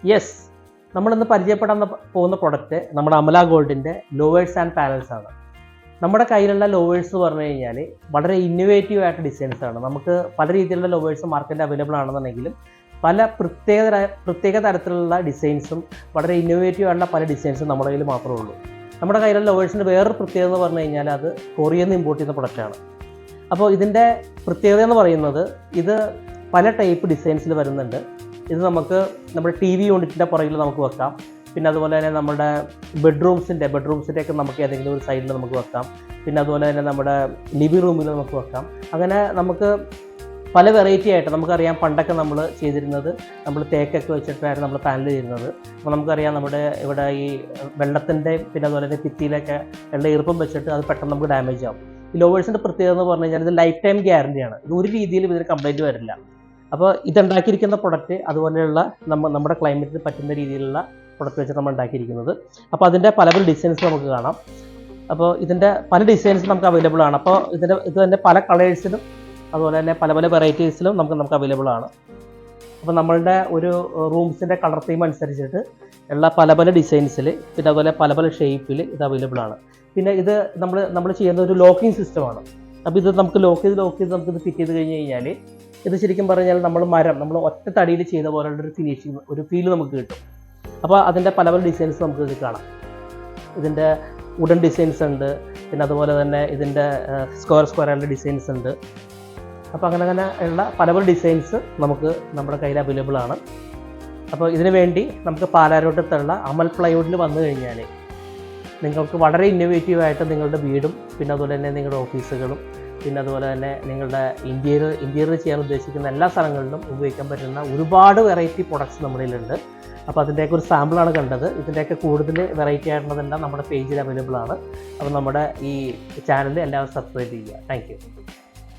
Yes, നമ്മളിന്ന് പരിചയപ്പെടാൻ പോകുന്ന പ്രൊഡക്റ്റ് നമ്മുടെ അമല ഗോൾഡിൻ്റെ ലോവേഴ്സ് ആൻഡ് പാനൽസ് ആണ്. നമ്മുടെ കയ്യിലുള്ള ലോവേഴ്സ് എന്ന് പറഞ്ഞു കഴിഞ്ഞാൽ വളരെ ഇന്നോവേറ്റീവ് ആയിട്ട് ഡിസൈൻസ് ആണ്. നമുക്ക് പല രീതിയിലുള്ള ലോവേഴ്സ് മാർക്കറ്റിൽ അവൈലബിൾ ആണെന്നുണ്ടെങ്കിലും പല പ്രത്യേക തരത്തിലുള്ള ഡിസൈൻസും വളരെ ഇന്നോവേറ്റീവ് ആയിട്ടുള്ള പല ഡിസൈൻസും നമ്മുടെ കയ്യിൽ മാത്രമേ ഉള്ളൂ. നമ്മുടെ കയ്യിലുള്ള ലോവേഴ്സിൻ്റെ വേറൊരു പ്രത്യേകത എന്ന് പറഞ്ഞു കഴിഞ്ഞാൽ അത് കൊറിയയിൽ നിന്ന് ഇമ്പോർട്ട് ചെയ്യുന്ന പ്രൊഡക്റ്റാണ്. അപ്പോൾ ഇതിൻ്റെ പ്രത്യേകത എന്ന് പറയുന്നത് ഇത് പല ടൈപ്പ് ഡിസൈൻസിൽ വരുന്നുണ്ട്. ഇത് നമുക്ക് നമ്മുടെ ടി വി യൂണിറ്റിൻ്റെ പുറകിൽ നമുക്ക് വെക്കാം. പിന്നെ അതുപോലെ തന്നെ നമ്മുടെ ബെഡ്റൂംസിൻ്റെയൊക്കെ നമുക്ക് ഏതെങ്കിലും ഒരു സൈഡിൽ നമുക്ക് വെക്കാം. പിന്നെ അതുപോലെ തന്നെ നമ്മുടെ ലിവിംഗ് റൂമിൽ നമുക്ക് വെക്കാം. അങ്ങനെ നമുക്ക് പല വെറൈറ്റി ആയിട്ട് നമുക്കറിയാം. പണ്ടൊക്കെ നമ്മൾ ചെയ്തിരുന്നത് നമ്മൾ തേക്കൊക്കെ വെച്ചിട്ടായിരുന്നു നമ്മൾ പാനൽ ചെയ്യുന്നത്. അപ്പോൾ നമുക്കറിയാം നമ്മുടെ ഇവിടെ ഈ വെള്ളത്തിൻ്റെ പിന്നെ അതുപോലെ തന്നെ ഭിത്തിയിലൊക്കെ വെള്ളം ഈർപ്പം വെച്ചിട്ട് അത് പെട്ടെന്ന് നമുക്ക് ഡാമേജ് ആവും. ഈ ലോവേഴ്സിൻ്റെ പ്രത്യേകത എന്ന് പറഞ്ഞു കഴിഞ്ഞാൽ ഇത് ലൈഫ് ടൈം ഗ്യാരണ്ടിയാണ്. ഇത് ഒരു രീതിയിലും ഇതിന് കംപ്ലൈൻറ്റ് വരില്ല. അപ്പോൾ ഇതുണ്ടാക്കിയിരിക്കുന്ന പ്രൊഡക്റ്റ് അതുപോലെയുള്ള നമ്മുടെ ക്ലൈമറ്റിന് പറ്റുന്ന രീതിയിലുള്ള പ്രൊഡക്റ്റ് വെച്ചിട്ട് നമ്മൾ ഉണ്ടാക്കിയിരിക്കുന്നത്. അപ്പോൾ അതിൻ്റെ പല ഡിസൈൻസ് നമുക്ക് കാണാം. അപ്പോൾ ഇതിൻ്റെ പല ഡിസൈൻസ് നമുക്ക് അവൈലബിൾ ആണ്. അപ്പോൾ ഇത് തന്നെ പല കളേഴ്സിലും അതുപോലെ തന്നെ പല വെറൈറ്റീസിലും നമുക്ക് അവൈലബിൾ ആണ്. അപ്പോൾ നമ്മളുടെ ഒരു റൂംസിൻ്റെ കളർ തീം അനുസരിച്ചിട്ട് ഉള്ള പല ഡിസൈൻസിൽ പിന്നെ അതുപോലെ പല ഷേപ്പിൽ ഇത് അവൈലബിൾ ആണ്. പിന്നെ ഇത് നമ്മൾ ചെയ്യുന്ന ഒരു ലോക്കിംഗ് സിസ്റ്റമാണ്. അപ്പോൾ ഇത് നമുക്ക് ലോക്ക് ചെയ്ത് നമുക്കിത് ഫിറ്റ് ചെയ്ത് കഴിഞ്ഞ് കഴിഞ്ഞാൽ ഇത് ശരിക്കും പറഞ്ഞാൽ നമ്മൾ ഒറ്റ തടിയിൽ ചെയ്ത പോലുള്ള ഒരു ഫീൽ നമുക്ക് കിട്ടും. അപ്പോൾ അതിൻ്റെ പല ഡിസൈൻസ് നമുക്ക് ഇത് കാണാം. ഇതിൻ്റെ വുഡൻ ഡിസൈൻസ് ഉണ്ട്. പിന്നെ അതുപോലെ തന്നെ ഇതിൻ്റെ സ്ക്വയർ ഡിസൈൻസ് ഉണ്ട്. അപ്പോൾ അങ്ങനെ ഉള്ള പല ഡിസൈൻസ് നമുക്ക് നമ്മുടെ കയ്യിൽ അവൈലബിൾ ആണ്. അപ്പോൾ ഇതിനു വേണ്ടി നമുക്ക് പാലാരോട്ടത്തുള്ള അമൽ പ്ലൈവുഡിൽ വന്നു കഴിഞ്ഞാൽ നിങ്ങൾക്ക് വളരെ ഇന്നോവേറ്റീവായിട്ട് നിങ്ങളുടെ വീടും പിന്നെ അതുപോലെ തന്നെ നിങ്ങളുടെ ഓഫീസുകളും പിന്നെ അതുപോലെ തന്നെ നിങ്ങളുടെ ഇന്ത്യയിൽ ചെയ്യാൻ ഉദ്ദേശിക്കുന്ന എല്ലാ സ്ഥലങ്ങളിലും ഉപയോഗിക്കാൻ പറ്റുന്ന ഒരുപാട് വെറൈറ്റി പ്രൊഡക്ട്സ് നമ്മുടെ കയ്യിലുണ്ട്. അപ്പോൾ അതിൻ്റെയൊക്കെ ഒരു സാമ്പിളാണ് കണ്ടത്. ഇതിൻ്റെയൊക്കെ കൂടുതൽ വെറൈറ്റി ആയിട്ടുള്ളതെല്ലാം നമ്മുടെ പേജിൽ അവൈലബിൾ ആണ്. അപ്പോൾ നമ്മുടെ ഈ ചാനൽ എല്ലാവരും സബ്സ്ക്രൈബ് ചെയ്യുക. Thank you.